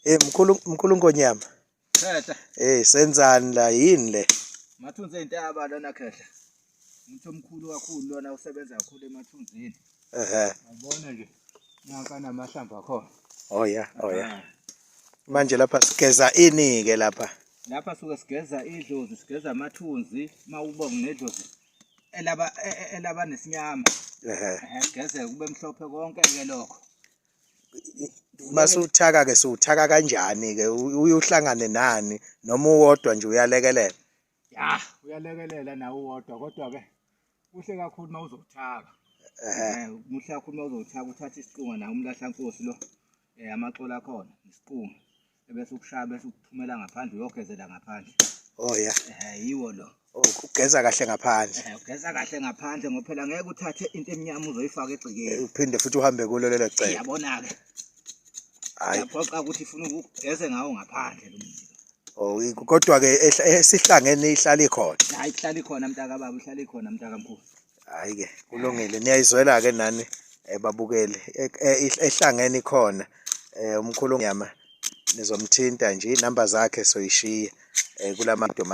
Mkhulu Nkonyama. Khehla. Senzani la yini le? Mathunzi entaba lona khehla. Umuntu omkhulu kakhulu lona usebenza kakhulu emathunzini. Uyabona nje. Nanka namahlamvu akhona. Oh ya. Manje lapha sigeza ini ke lapha? Lapha suke sigeza idlozi, sigeza amathunzi, mawubonga nedlozi elaba nesinyama. Sigeze kube mhlophe konke ke lokho. Masuthaka ke suthaka kanjani ke? Uyuhlangane nani noma uwodwa nje uyalekelela? Ya, uyalekelela nawe uwodwa kodwa ke kuhle kakhulu mawuzothaka. Muhle kakhulu mawuzothaka uthatha isiqunga nawe umlahlankosi lo. Amaxolo akhona, isiqunga. Ebese ukushaya bese ukuphumela ngaphandle uyogezela ngaphandle. Oh ya. Yiwo lo. Ugeza kahle ngaphandle. Ugeza kahle ngaphandle ngoba phela ngeke uthathe into emnyama uzoyifaka egcikeni. Uphinde futhi uhambe kulo lelo cele. Uyabona ke. Hayi. Yaphoqa ukuthi ufuna ukugeze ngawo ngaphandle lo mzimba. Oh kodwa ke esihlangene ihlala ikhona. Hayi ihlala ikhona mntaka baba, ihlala ikhona mntaka mkhulu. Hayi ke kulungile niyayizwela ke nani babukeli ehlangene ikhona umkhulu Nkonyama nizomthinta nje inamba zakhe soyishiya kulamavidiyo